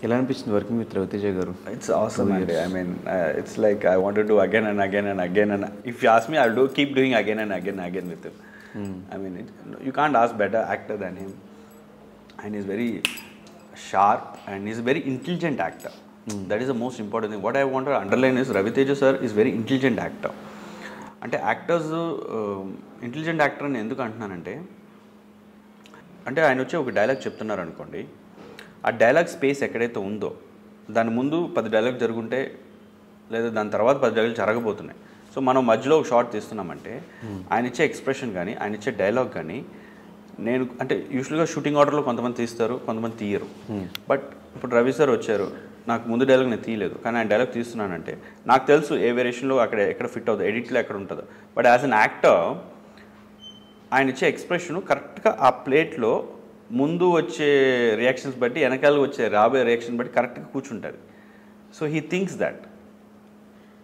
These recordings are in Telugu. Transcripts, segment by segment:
ఎలా అనిపించింది వర్కింగ్ విత్ రవితేజ గారు? It's awesome, and I mean, it's like I want to do again and again and again, and if you ask me, I'll keep doing again and again and again with him. I mean, you can't ask better actor than him, and he's very sharp and he's a very intelligent actor. That is the most important thing. What I want to underline is Raviteja sir is very intelligent actor. అంటే యాక్టర్స్ ఇంటెలిజెంట్ యాక్టర్ అని ఎందుకు అంటున్నానంటే, అంటే ఆయన వచ్చి ఒక డైలాగ్ చెప్తున్నారు అనుకోండి, ఆ డైలాగ్ స్పేస్ ఎక్కడైతే ఉందో దాని ముందు 10 డైలాగ్ జరుగుంటే లేదా దాని తర్వాత 10 డైలాగ్ జరగబోతున్నాయి. సో మనం మధ్యలో ఒక షార్ట్ తీస్తున్నామంటే ఆయన ఇచ్చే ఎక్స్ప్రెషన్ కానీ ఆయన ఇచ్చే డైలాగ్ కానీ, నేను అంటే యూజువల్గా షూటింగ్ ఆర్డర్లో కొంతమంది తీస్తారు, కొంతమంది తీయరు. బట్ ఇప్పుడు రవి సార్ వచ్చారు, నాకు ముందు డైలాగ్ నేను తీయలేదు కానీ ఆయన డైలాగ్ తీస్తున్నానంటే నాకు తెలుసు ఏ వేరియేషన్లో అక్కడ ఎక్కడ ఫిట్ అవుతుంది, ఎడిట్లో ఎక్కడ ఉంటుందో. బట్ యాజ్ అన్ యాక్టర్ ఆయన ఇచ్చే ఎక్స్ప్రెషను కరెక్ట్గా ఆ ప్లేట్లో ముందు వచ్చే రియాక్షన్స్ బట్టి వెనకాల వచ్చే రాబోయే రియాక్షన్ బట్టి కరెక్ట్గా కూర్చుంటుంది. So he thinks that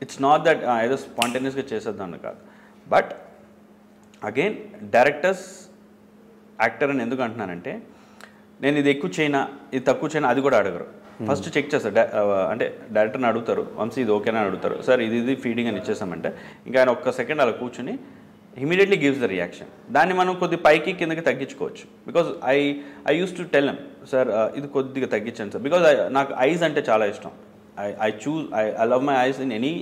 it's not that ఏదో స్పాంటేనియస్గా చేసేద్దామని కాదు. బట్ అగైన్ డైరెక్టర్స్ యాక్టర్ అని ఎందుకు అంటున్నానంటే, నేను ఇది ఎక్కువ చేయనా ఇది తక్కువ చేయనా అది కూడా అడగరు. ఫస్ట్ చెక్ చేస్తారు, అంటే డైరెక్టర్ని అడుగుతారు, వంశీ ఇది ఓకేనా అని అడుగుతారు. సార్ ఇది ఫీడింగ్ అని ఇచ్చేసామంటే ఇంకా ఆయన ఒక్క సెకండ్ అలా కూర్చుని ఇమీడియట్లీ గివ్స్ ద రియాక్షన్. దాన్ని మనం కొద్ది పైకి కిందకి తగ్గించుకోవచ్చు. Because I use to tell him, sir ఇది కొద్దిగా తగ్గించాను సార్, బికాజ్ నాకు ఐస్ అంటే చాలా ఇష్టం. I love my eyes in any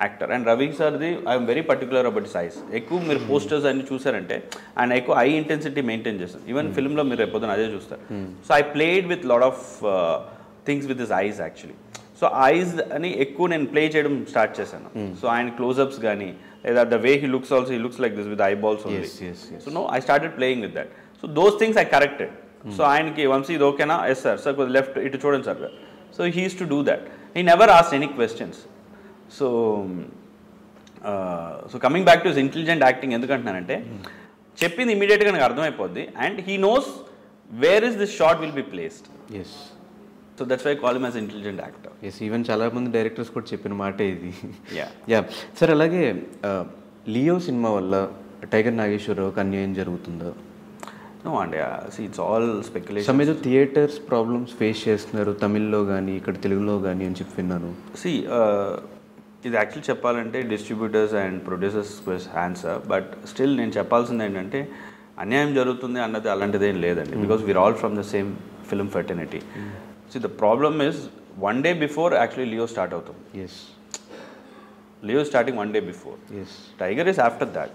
actor. And Ravi సార్ది I'm very particular about his eyes. ఎక్కువ మీరు పోస్టర్స్ అన్ని చూసారంటే ఆయన ఎక్కువ ఐ ఇంటెన్సిటీ మెయింటైన్ చేస్తారు. ఈవెన్ ఫిల్మ్లో మీరు రేపొద్దున అదే చూస్తారు. So I played with lot of things with his eyes actually. So eyes అని ఎక్కువ నేను ప్లే చేయడం స్టార్ట్ చేశాను. సో ఆయన క్లోజప్స్ కానీ లేదా the way he looks also, he looks like this with eye balls only. So no I started playing with that. So those things I corrected. So ఆయనకి వంశీ ఇది ఓకేనా, ఎస్ సార్, సార్ కొద్ది లెఫ్ట్ ఇటు చూడండి sir. So he used to do that. He never asked any questions. So coming back to his intelligent acting ఎందుకంటున్నానంటే, చెప్పింది ఇమీడియట్గా నాకు అర్థమైపోద్ది and he knows where is this shot will be placed. Yes. So that's why call him as intelligent actor. Yes, even చాలామంది డైరెక్టర్స్ కూడా చెప్పిన మాటే ఇది. యా సార్, అలాగే లియో సినిమా వల్ల టైగర్ నాగేశ్వరరావుకి అన్యాయం జరుగుతుందా? నో అండి, ఇట్స్ ఆల్ స్పెక్యులేషన్. సమ్ ఏదో థియేటర్స్ ప్రాబ్లమ్స్ ఫేస్ చేస్తున్నారు తమిళ్లో కానీ ఇక్కడ తెలుగులో కానీ అని చెప్పి విన్నాను. ఇది యాక్చువల్లీ చెప్పాలంటే distributors and producers hands. But still నేను చెప్పాల్సింది ఏంటంటే, అన్యాయం జరుగుతుంది అన్నది అలాంటిది ఏం లేదండి. Because we are all from the same film fraternity. See, the problem is one day before actually Leo start అవుతాం. Yes. Leo starting one day before. Yes. Tiger is after that.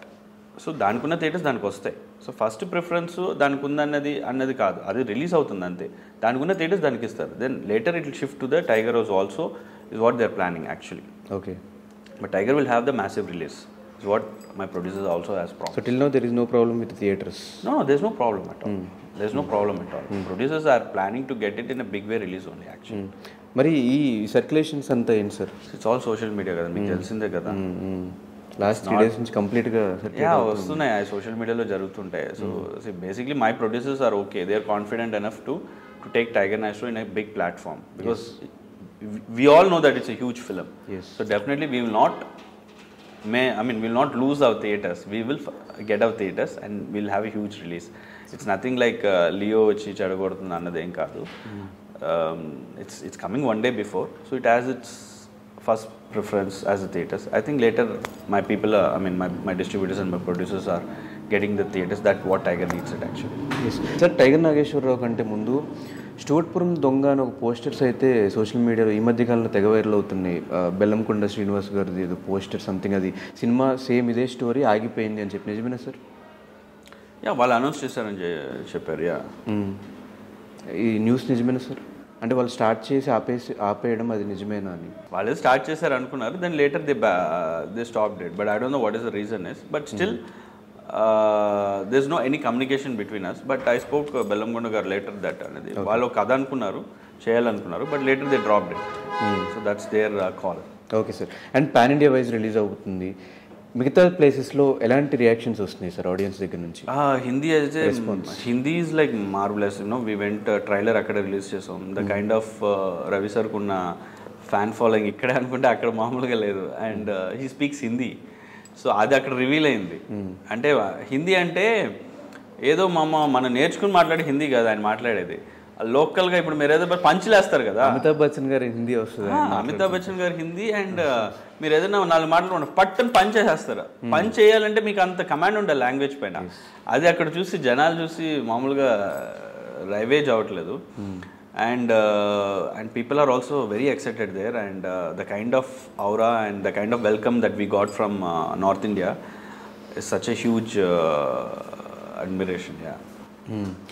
So దానికున్న థియేటర్స్ దానికి వస్తాయి. సో ఫస్ట్ ప్రిఫరెన్స్ దానికి అన్నది కాదు, అది రిలీజ్ అవుతుంది అంతే. దానికున్న థియేటర్స్ దానికి ఇస్తారు. Then later it will shift to the Tiger house also is what they are planning actually. Okay. But Tiger will have the massive release is what my producers also has problem. So till now there is no problem with the theatres? No, there's no problem at all. There's no problem at all. Producers are planning to get it in a big way release only actually. మరి ఈ సర్క్యులేషన్స్ అంతా ఏంటి sir? It's all social media కదా, మీకు తెలిసిందే కదా. లాస్ట్ 3 days నుంచి కంప్లీట్గా వస్తున్నాయి, సోషల్ మీడియాలో జరుగుతుంటాయి. So basically my producers are okay, they are confident enough to take Tiger Nageswara in a big platform because we all know that it's a huge film. Yes. So definitely we will not we'll not lose our theatres. We will get our theatres and we'll have a huge release. It's nothing like Leo వచ్చి చెడగొడుతుంది అన్నదేం కాదు. It's coming one day before, so it has its first preference as the theatres. I think later my people my distributors and my producers are getting the theatres. That what Tiger needs it actually. Yes. Sir, Tiger Nageswara Rao కంటే ముందు స్టూవర్ట్పురం దొంగ అని ఒక పోస్టర్స్ అయితే సోషల్ మీడియాలో ఈ మధ్యకాలంలో తెగ వైరల్ అవుతున్నాయి. బెల్లంకొండ శ్రీనివాస్ గారిది ఏదో పోస్టర్ సంథింగ్, అది సినిమా సేమ్ ఇదే స్టోరీ ఆగిపోయింది అని చెప్పి నిజమేనా సార్? వాళ్ళు అనౌన్స్ చేశారని చెప్పారు. ఈ న్యూస్ నిజమేనా సార్? అంటే వాళ్ళు స్టార్ట్ చేసి ఆపేయడం అది నిజమేనా అని? వాళ్ళు స్టార్ట్ చేశారు అనుకున్నారు, then later they stopped it. But I don't know what is the reason is. But still there's no any communication between us. But I spoke Bellamgonda garu later that anadi vallu kada anukunnaru cheyalannukunnaru, but later they dropped it. So that's their call. Okay sir. And pan India wise release avutundi, మిగతా ప్లేసెస్లో ఎలాంటి రియాక్షన్స్ వస్తున్నాయి సార్ ఆడియన్స్ దగ్గర నుంచి? హిందీ అయితే Hindi is like marvellous. We went trailer అక్కడ రిలీజ్ చేసాం. ద కైండ్ ఆఫ్ రవి సార్కు ఉన్న ఫ్యాన్ ఫాలోయింగ్ ఇక్కడే అనుకుంటే అక్కడ మామూలుగా లేదు. And he speaks Hindi. So అది అక్కడ రివీల్ అయింది. అంటే హిందీ అంటే ఏదో మనం నేర్చుకుని మాట్లాడే హిందీ కాదు ఆయన మాట్లాడేది. లోకల్గా ఇప్పుడు మీరు ఏదో పంచులు వేస్తారు కదా, అమితాబ్ బచ్చన్ గారి హిందీ వస్తుంది, అమితాబ్ బచ్చన్ గారి హిందీ, అండ్ మీరు ఏదైనా 4 మాటలు పట్టుని పంచ్ చేసేస్తారు. పంచ్ చేయాలంటే మీకు అంత కమాండ్ ఉండాలి లాంగ్వేజ్ పైన. అది అక్కడ చూసి జనాలు చూసి మామూలుగా రైవేజ్ అవ్వట్లేదు. And people are also very excited there, and the kind of aura and the kind of welcome that we got from North India is such a huge admiration. Yeah.